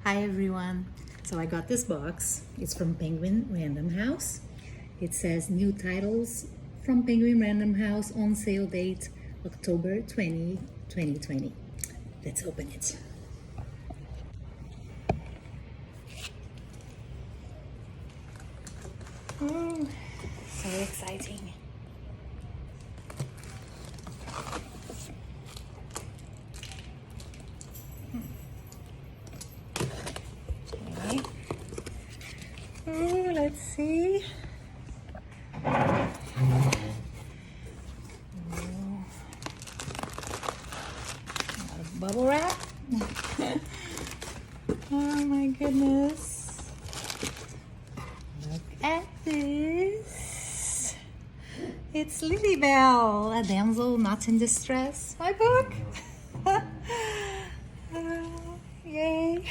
Hi everyone. So I got this box. It's from Penguin Random House. It says new titles from Penguin Random House on sale date October 20, 2020. Let's open it. So exciting. Okay. Oh, let's see. Bubble wrap. Oh my goodness. Look at this. It's LillyBelle, a Damsel Not In Distress, my book. Yay.